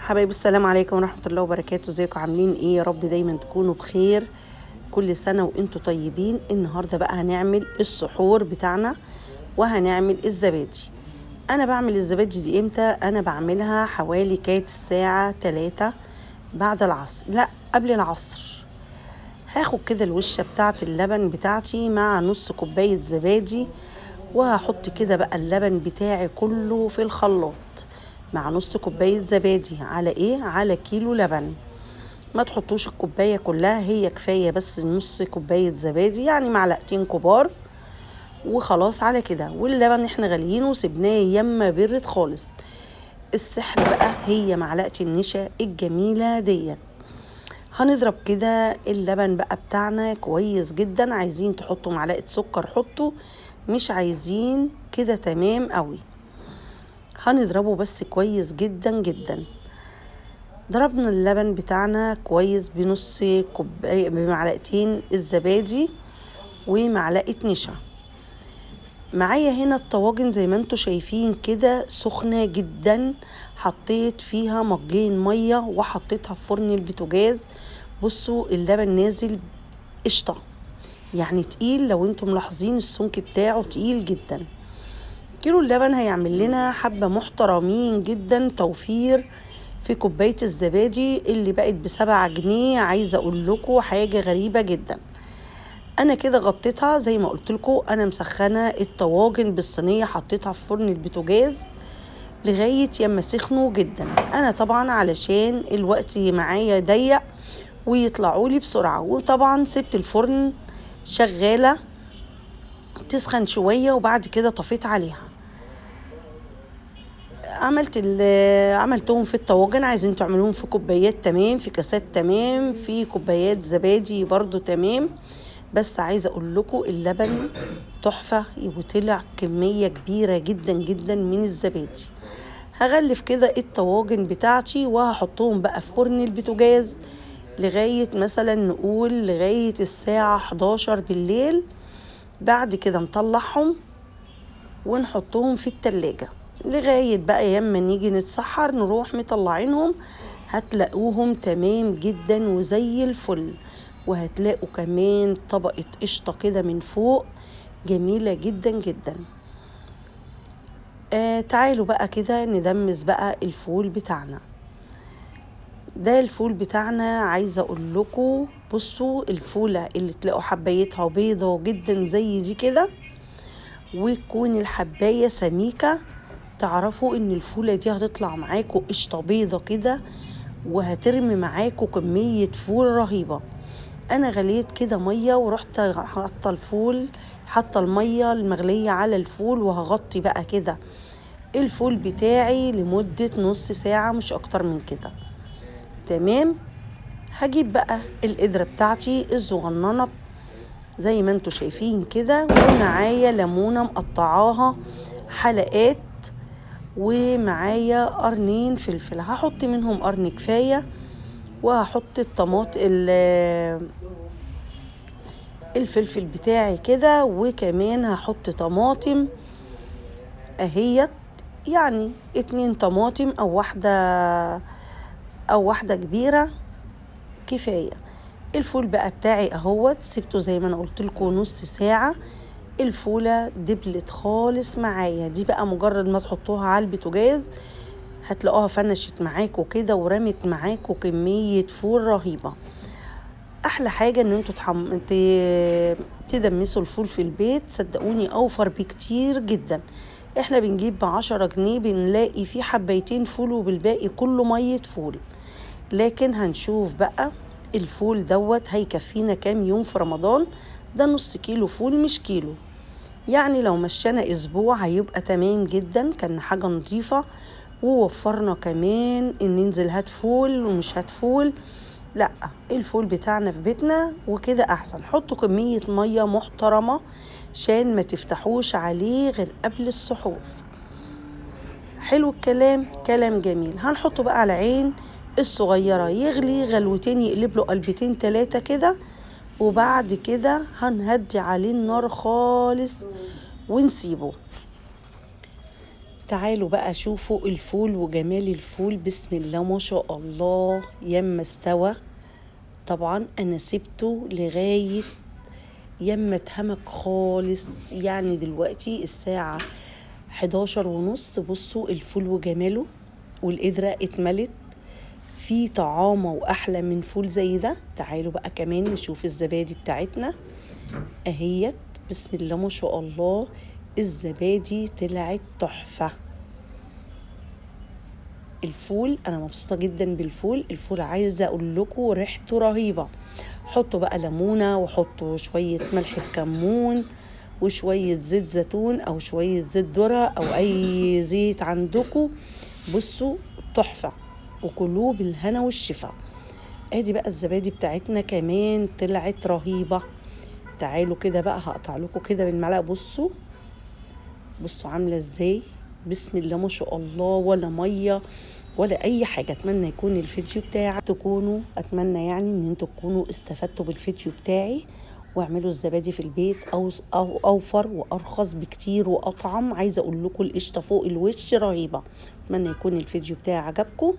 حبايبي، السلام عليكم ورحمة الله وبركاته. ازيكم عاملين ايه؟ يا رب دايما تكونوا بخير. كل سنة وانتوا طيبين. النهاردة بقى هنعمل السحور بتاعنا وهنعمل الزبادي. انا بعمل الزبادي دي امتى؟ انا بعملها حوالي كانت الساعة 3 بعد العصر، لا قبل العصر. هاخد كده الوشة بتاعت اللبن بتاعتي مع نص كوباية زبادي، وهحط كده بقى اللبن بتاعي كله في الخلاط مع نص كوباية زبادي على ايه؟ على كيلو لبن. ما تحطوش الكوباية كلها، هي كفاية بس نص كوباية زبادي، يعني معلقتين كبار وخلاص على كده. واللبن احنا غاليينه وسبناه يما برد خالص. السحر بقى هي معلقة النشا الجميلة ديت. هنضرب كده اللبن بقى بتاعنا كويس جدا. عايزين تحطوا معلقة سكر حطوا، مش عايزين كده تمام قوي. هنضربه بس كويس جدا جدا. ضربنا اللبن بتاعنا كويس بنص كوباية بمعلقتين الزبادي ومعلقة نشا. معايا هنا الطواجن زي ما انتوا شايفين كده سخنة جدا. حطيت فيها مجين مية وحطيتها في فرن البوتاجاز. بصوا اللبن نازل قشطة، يعني تقيل. لو انتم ملاحظين السمك بتاعه تقيل جدا. كيلو اللبن هيعمل لنا حبة محترمين جدا توفير في كوباية الزبادي اللي بقت ب7 جنيه. عايزة اقول لكم حاجة غريبة جدا. انا كده غطيتها زي ما قلت لكم. انا مسخنة الطواجن بالصينية، حطيتها في فرن البوتاجاز لغاية يما سخنوا جدا. انا طبعا علشان الوقت معايا ضيق ويطلعوا لي بسرعة، وطبعا سبت الفرن شغالة تسخن شوية وبعد كده طفيت عليها. عملتهم في الطواجن. عايزين تعملوهم في كوبايات تمام، في كاسات تمام، في كوبايات زبادي برضو تمام. بس عايزة اقول لكم اللبن تحفة وطلع كمية كبيرة جدا جدا من الزبادي. هغلف كده الطواجن بتاعتي وهحطهم بقى في فرن البوتاجاز لغاية مثلا نقول لغاية الساعة 11 بالليل. بعد كده نطلعهم ونحطهم في التلاجة لغاية بقى يما نيجي نتسحر نروح مطلعينهم. هتلاقوهم تمام جدا وزي الفل. وهتلاقوا كمان طبقة قشطة كده من فوق جميلة جدا جدا. تعالوا بقى كده ندمس بقى الفول بتاعنا. ده الفول بتاعنا. عايزة اقول لكم بصوا الفولة اللي تلاقوا حبايتها بيضة جدا زي دي كده، وتكون الحباية سميكة، تعرفوا ان الفولة دي هتطلع معاكم قشطة بيضة كده وهترمي معاكم كمية فول رهيبة. انا غليت كده مية ورحت حاطة الفول، حاطة المية المغلية على الفول، وهغطي بقى كده الفول بتاعي لمدة نص ساعة مش اكتر من كده. تمام. هجيب بقى القدرة بتاعتي الصغننة زي ما انتوا شايفين كده، ومعايا ليمونة مقطعاها حلقات، ومعايا قرنين فلفل. هحط منهم قرن كفاية، وهحط الفلفل بتاعي كده، وكمان هحط طماطم اهيت، يعني 2 طماطم او واحدة كبيرة كفاية. الفول بقى بتاعي اهوت سبته زي ما انا قلت لكم نص ساعة. الفولة دبلت خالص معايا. دي بقى مجرد ما تحطوها على البوتاجاز هتلاقوها فنشت معاكوا كده ورمت معاكوا كمية فول رهيبة. احلى حاجة ان انتوا تدمسوا الفول في البيت. صدقوني اوفر بكتير جدا. احنا بنجيب ب10 جنيه بنلاقي فيه حبايتين فول وبالباقي كله مية فول. لكن هنشوف بقى الفول دوت هيكفينا كام يوم في رمضان. ده نص كيلو فول مش كيلو، يعني لو مشينا اسبوع هيبقى تمام جدا. كان حاجة نظيفة، ووفرنا كمان ان ننزل هات فول ومش هات فول. لا، الفول بتاعنا في بيتنا وكده احسن. حطوا كمية مية محترمة عشان ما تفتحوش عليه غير قبل السحور. حلو الكلام، كلام جميل. هنحطه بقى على عين الصغيرة يغلي غلوتين، يقلب له قلبتين 3 كده، وبعد كده هنهدي عليه النار خالص ونسيبه. تعالوا بقى شوفوا الفول وجمال الفول، بسم الله ما شاء الله يما استوى. طبعا انا سبته لغاية يما اتهمك خالص، يعني دلوقتي الساعة 11:30. بصوا الفول وجماله، والقدرة اتملت في طعامة واحلى من فول زي ده. تعالوا بقى كمان نشوف الزبادي بتاعتنا اهيت، بسم الله ما شاء الله. الزبادي طلعت تحفة. الفول انا مبسوطة جدا بالفول. الفول عايزة اقول لكم ريحته رهيبة. حطوا بقى ليمونة، وحطوا شوية ملح بكمون، وشوية زيت زيتون او شوية زيت ذرة او اي زيت عندكم. بصوا تحفة، وكلوه بالهنا والشفا. ادي بقى الزبادي بتاعتنا كمان طلعت رهيبة. تعالوا كده بقى هقطع لكم كده بالمعلقة. بصوا عاملة ازاي، بسم الله ما شاء الله، ولا مية ولا اي حاجة. اتمنى يكون الفيديو بتاعي اتمنى يعني ان انتوا تكونوا استفدتوا بالفيديو بتاعي، واعملوا الزبادي في البيت او اوفر وارخص بكتير واطعم. عايزة اقول لكم القشطة فوق الوش رهيبة. اتمنى يكون الفيديو بتاعي عجبكم.